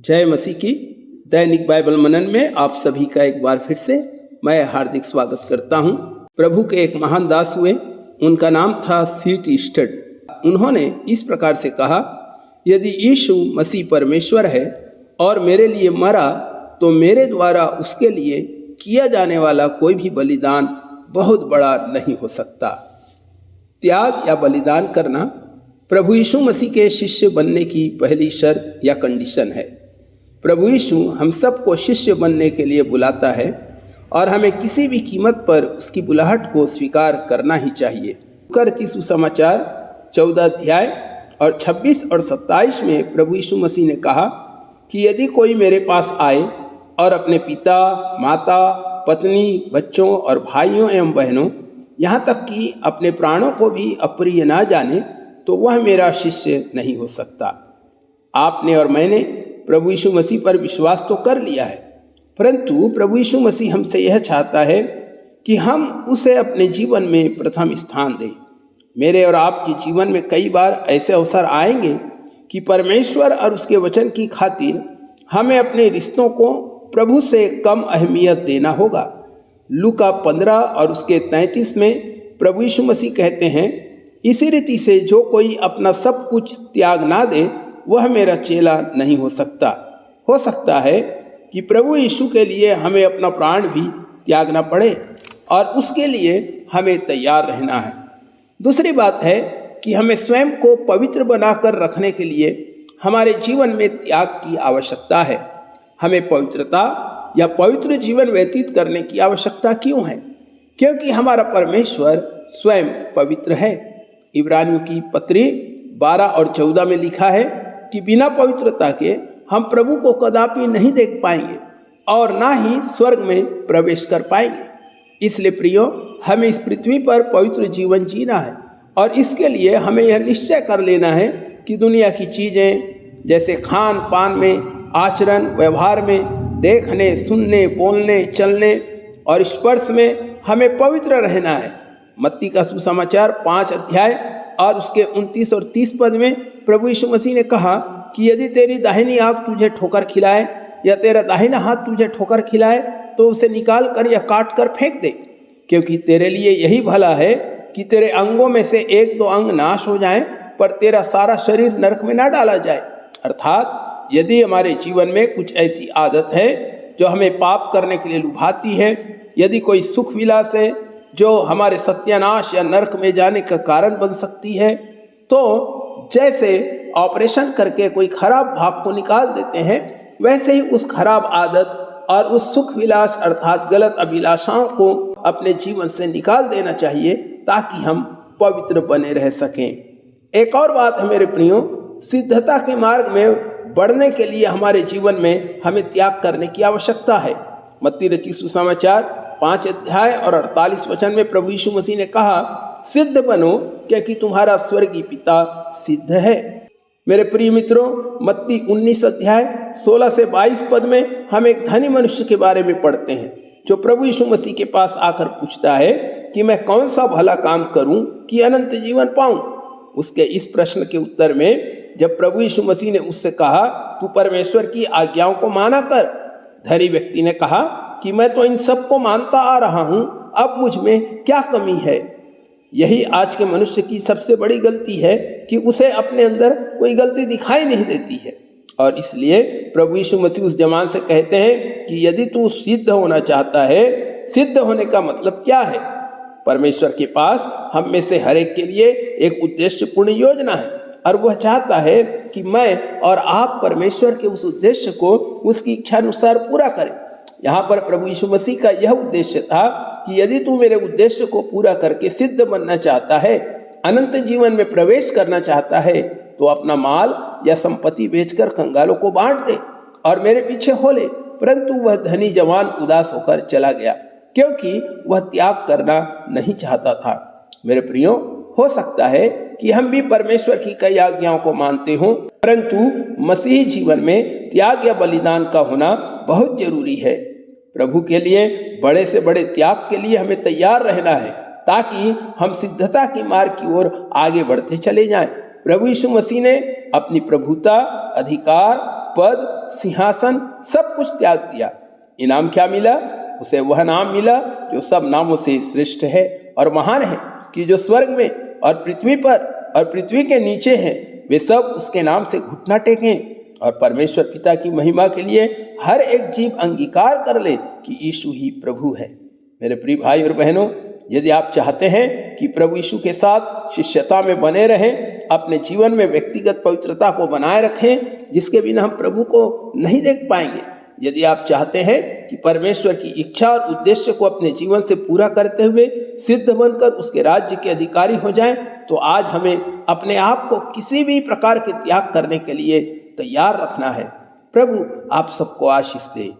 जय मसीह की। दैनिक बाइबल मनन में आप सभी का एक बार फिर से मैं हार्दिक स्वागत करता हूं। प्रभु के एक महान दास हुए, उनका नाम था सीटी स्टड। उन्होंने इस प्रकार से कहा, यदि यीशु मसीह परमेश्वर है और मेरे लिए मरा, तो मेरे द्वारा उसके लिए किया जाने वाला कोई भी बलिदान बहुत बड़ा नहीं हो सकता। त्याग या बलिदान करना प्रभु यीशु मसीह के शिष्य बनने की पहली शर्त या कंडीशन है। प्रभु यीशु हम सबको शिष्य बनने के लिए बुलाता है और हमें किसी भी कीमत पर उसकी बुलाहट को स्वीकार करना ही चाहिए। लूका सुसमाचार 14 अध्याय और 26 और 27 में प्रभु यीशु मसीह ने कहा कि यदि कोई मेरे पास आए और अपने पिता, माता, पत्नी, बच्चों और भाइयों एवं बहनों, यहाँ तक कि अपने प्राणों को भी अप्रिय ना जाने, तो वह मेरा शिष्य नहीं हो सकता। आपने और मैंने प्रभु यीशु मसीह पर विश्वास तो कर लिया है, परंतु प्रभु यीशु मसीह हमसे यह चाहता है कि हम उसे अपने जीवन में प्रथम स्थान दें। मेरे और आपके जीवन में कई बार ऐसे अवसर आएंगे कि परमेश्वर और उसके वचन की खातिर हमें अपने रिश्तों को प्रभु से कम अहमियत देना होगा। लूका 15 और उसके 33 में प्रभु यीशु मसीह कहते हैं, इसी रीति से जो कोई अपना सब कुछ त्याग ना दे, वह मेरा चेला नहीं हो सकता। हो सकता है कि प्रभु यीशु के लिए हमें अपना प्राण भी त्यागना पड़े और उसके लिए हमें तैयार रहना है। दूसरी बात है कि हमें स्वयं को पवित्र बनाकर रखने के लिए हमारे जीवन में त्याग की आवश्यकता है। हमें पवित्रता या पवित्र जीवन व्यतीत करने की आवश्यकता क्यों है? क्योंकि हमारा परमेश्वर स्वयं पवित्र है। इब्रानियों की पत्री 12 और 14 में लिखा है कि बिना पवित्रता के हम प्रभु को कदापि नहीं देख पाएंगे और ना ही स्वर्ग में प्रवेश कर पाएंगे। इसलिए प्रियो, हमें इस पृथ्वी पर पवित्र जीवन जीना है और इसके लिए हमें यह निश्चय कर लेना है कि दुनिया की चीज़ें जैसे खान पान में, आचरण व्यवहार में, देखने, सुनने, बोलने, चलने और स्पर्श में हमें पवित्र रहना है। मत्ती का सुसमाचार 5 अध्याय और उसके 29 और 30 पद में प्रभु यीशु मसीह ने कहा कि यदि तेरी दाहिनी आंख तुझे ठोकर खिलाए या तेरा दाहिना हाथ तुझे ठोकर खिलाए, तो उसे निकाल कर या काट कर फेंक दे, क्योंकि तेरे लिए यही भला है कि तेरे अंगों में से 1-2 अंग नाश हो जाएं, पर तेरा सारा शरीर नरक में ना डाला जाए। अर्थात यदि हमारे जीवन में कुछ ऐसी आदत है जो हमें पाप करने के लिए लुभाती है, यदि कोई सुख विलास है जो हमारे सत्यानाश या नरक में जाने का कारण बन सकती है, तो जैसे ऑपरेशन करके कोई खराब भाग को निकाल देते हैं, वैसे ही उस खराब आदत और उस सुख विलास अर्थात गलत अभिलाषाओं को अपने जीवन से निकाल देना चाहिए ताकि हम पवित्र बने रह सकें। एक और बात है मेरे प्रियो, सिद्धता के मार्ग में बढ़ने के लिए हमारे जीवन में हमें त्याग करने की आवश्यकता है। मत्ती रचित सुसमाचार 5 अध्याय और 48 वचन में प्रभु यीशु मसीह ने कहा, सिद्ध बनो क्योंकि तुम्हारा स्वर्गीय पिता सिद्ध है। मेरे प्रिय मित्रों, मत्ती 19 अध्याय 16 से 22 पद में हम एक धनी मनुष्य के बारे में पढ़ते हैं जो प्रभु यीशु मसीह के पास आकर पूछता है कि मैं कौन सा भला काम करूं कि अनंत जीवन पाऊं। उसके इस प्रश्न के उत्तर में जब प्रभु यीशु मसीह ने उससे कहा, तू परमेश्वर की आज्ञाओं को माना कर, धनी व्यक्ति ने कहा कि मैं तो इन सब को मानता आ रहा हूं, अब मुझ में क्या कमी है। यही आज के मनुष्य की सबसे बड़ी गलती है कि उसे अपने अंदर कोई गलती दिखाई नहीं देती है। और इसलिए प्रभु यीशु मसीह उस जवान से कहते हैं कि यदि तू सिद्ध होना चाहता है, सिद्ध होने का मतलब क्या है? परमेश्वर के पास हम में से हर एक के लिए एक उद्देश्यपूर्ण योजना है और वह चाहता है कि मैं और आप परमेश्वर के उस उद्देश्य को उसकी इच्छा अनुसार पूरा करें। यहाँ पर प्रभु यीशु मसीह का यह उद्देश्य था कि यदि तू मेरे उद्देश्य को पूरा करके सिद्ध बनना चाहता है, अनंत जीवन में प्रवेश करना चाहता है, तो अपना माल या संपत्ति बेचकर कंगालों को बांट दे और मेरे पीछे हो ले। परंतु वह धनी जवान उदास होकर चला गया क्योंकि वह त्याग करना नहीं चाहता था। मेरे प्रियो, हो सकता है कि हम भी परमेश्वर की कई आज्ञाओं को मानते हों, परंतु मसीही जीवन में त्याग या बलिदान का होना बहुत जरूरी है। प्रभु के लिए बड़े से बड़े त्याग के लिए हमें तैयार रहना है ताकि हम सिद्धता की मार्ग की ओर आगे बढ़ते चले जाएं। प्रभु यीशु मसीह ने अपनी प्रभुता, अधिकार, पद, सिंहासन सब कुछ त्याग दिया। इनाम क्या मिला? उसे वह नाम मिला जो सब नामों से श्रेष्ठ है और महान है, कि जो स्वर्ग में और पृथ्वी पर और पृथ्वी के नीचे हैं वे सब उसके नाम से घुटना टेकें और परमेश्वर पिता की महिमा के लिए हर एक जीव अंगीकार कर ले कि यीशु ही प्रभु है। मेरे प्रिय भाई और बहनों, यदि आप चाहते हैं कि प्रभु यीशु के साथ शिष्यता में बने रहें, अपने जीवन में व्यक्तिगत पवित्रता को बनाए रखें जिसके बिना हम प्रभु को नहीं देख पाएंगे, यदि आप चाहते हैं कि परमेश्वर की इच्छा और उद्देश्य को अपने जीवन से पूरा करते हुए सिद्ध बनकर उसके राज्य के अधिकारी हो जाएं, तो आज हमें अपने आप को किसी भी प्रकार के त्याग करने के लिए तैयार रखना है। प्रभु आप सबको आशीष दे।